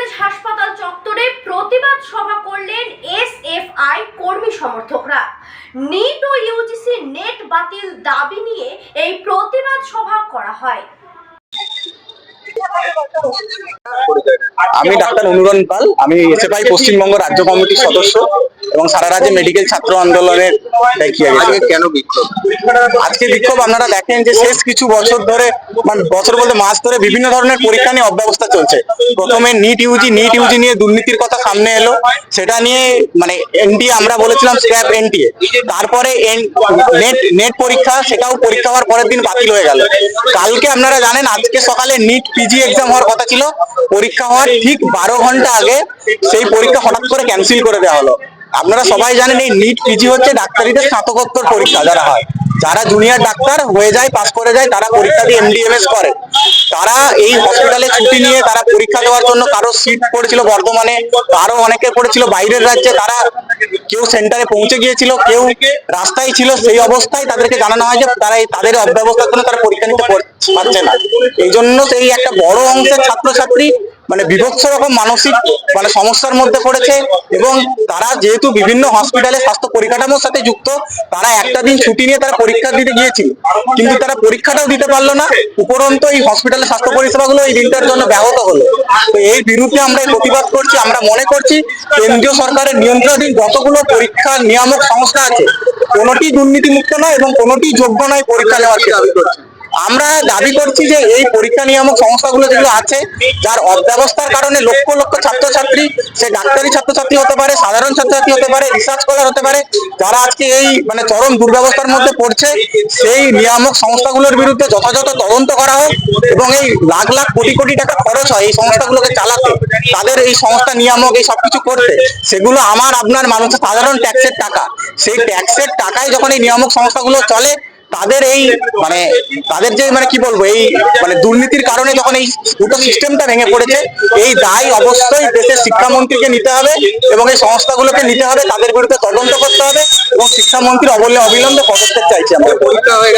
College হাসপাতাল চত্বরে প্রতিবাদ সভা করলেন এসএফআই কর্মী সমর্থকরা। নিট ও ইউজিসি নেট বাতিল দাবি নিয়ে এই প্রতিবাদ সভা করা হয়। আমি ডাক্তার অনুরণ পাল, আমি এসএফআই পশ্চিমবঙ্গ রাজ্য কমিটির সদস্য এবং সারা রাজ্যে মেডিকেল ছাত্র আন্দোলনের কেন বিক্ষোভ? আজকে বিক্ষোভ আপনারা দেখেন যে শেষ কিছু বছর ধরে, মানে বছর বলতে মাস ধরে বিভিন্ন ধরনের পরীক্ষা নিয়ে অব্যবস্থা চলছে। প্রথমে নিট ইউজি নিয়ে দুর্নীতির কথা সামনে এলো, সেটা নিয়ে মানে এনটিএ আমরা বলেছিলাম স্ক্র্যাপ এনটিএ। তারপরে নেট পরীক্ষা, সেটাও পরীক্ষা হওয়ার পরের দিন বাতিল হয়ে গেল। কালকে আপনারা জানেন আজকে সকালে নিট পিজি এক্সাম হওয়ার কথা ছিল, পরীক্ষা হওয়ার ঠিক 12 ঘন্টা আগে সেই পরীক্ষা হঠাৎ করে ক্যান্সেল করে দেওয়া হলো। আপনারা সবাই জানেন এই নিট পিজি হচ্ছে ডাক্তারিদের স্নাতকোত্তর পরীক্ষা, যারা জুনিয়র ডাক্তার হয়ে যায়, পাস করে যায়, তারা পরীক্ষা দিয়ে এমডিএমএস করে। তারা এই হসপিটালে ছুটি নিয়ে তারা পরীক্ষা দেওয়ার জন্য, কারো সিট পড়েছিল বর্ধমানে, আরো অনেকে পড়েছিল বাইরের রাজ্যে, তারা কেউ সেন্টারে পৌঁছে গিয়েছিল, কেউ রাস্তায় ছিল। সেই অবস্থায় তাদেরকে জানানো হয় যে তাদের অব্যবস্থার জন্য তারা পরীক্ষা নিতে পারছে না। এই জন্য সেই একটা বড় অংশের ছাত্রছাত্রী মানে বিভৎস রকম মানসিক সমস্যার মধ্যে পড়েছে। এবং তারা যেহেতু বিভিন্ন হসপিটালে স্বাস্থ্য পরিকাঠামোর সাথে যুক্ত, তারা একটা দিন ছুটি নিয়ে তারা পরীক্ষা দিতে গিয়েছিল, কিন্তু তারা পরীক্ষাটাও দিতে পারলো না। উপরন্তু এই হসপিটালের স্বাস্থ্য পরিষেবাগুলো এই দিনটার জন্য ব্যাহত হলো। তো এই বিরুদ্ধে আমরা প্রতিবাদ করছি। আমরা মনে করছি কেন্দ্রীয় সরকারের নিয়ন্ত্রণাধীন যতগুলো পরীক্ষা নিয়ামক সংস্থা আছে, কোনোটি দুর্নীতিমুক্ত নয় এবং কোনোটি যোগ্য নয় পরীক্ষা নেওয়ার ক্ষেত্রে। আমরা দাবি করছি যে এই পরীক্ষা নিয়ামক সংস্থাগুলো যেগুলো আছে, যার অব্যবস্থার কারণে লক্ষ লক্ষ ছাত্রছাত্রী, সে ডাক্তারি ছাত্রছাত্রী হতে পারে, সাধারণ ছাত্রছাত্রী হতে পারে, রিসার্চ স্কলার হতে পারে, যারা আজকে এই চরম দুর্ব্যবস্থার মধ্যে পড়ছে, সেই নিয়ামক সংস্থাগুলোর বিরুদ্ধে যথাযথ তদন্ত করা হোক। এবং এই লাখ লাখ কোটি কোটি টাকা খরচ হয় এই সংস্থাগুলোকে চালাতে, তাদের এই সংস্থা নিয়ামক এই সবকিছু করতে, সেগুলো আমার আপনার মানুষের সাধারণ ট্যাক্সের টাকা। সেই ট্যাক্সের টাকায় যখন এই নিয়ামক সংস্থাগুলো চলে, তাদের এই তাদের যে কি বলবো, এই দুর্নীতির কারণে যখন এই পুরো সিস্টেমটা ভেঙে পড়েছে, এই দায় অবশ্যই দেশের শিক্ষামন্ত্রীকে নিতে হবে এবং এই সংস্থাগুলোকে নিতে হবে, তাদের বিরুদ্ধে তদন্ত করতে হবে এবং শিক্ষামন্ত্রী অবিলম্বে পদক্ষেপ চাইছি আমরা। পরীক্ষা হয়ে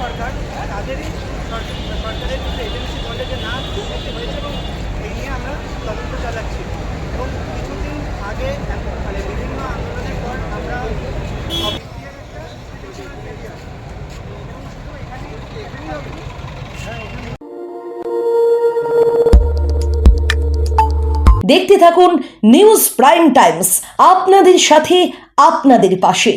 সরকার তাদেরই সরকারের কিছু এজেন্সি বলে যে না দুর্নীতি হয়েছে এবং এই নিয়ে আমরা তদন্ত চালাচ্ছি। এবং কিছুদিন আগে বিভিন্ন আন্দোলনের পর আমরা দেখতে থাকুন নিউজ প্রাইম টাইমস, আপনাদের সাথে, আপনাদের পাশে।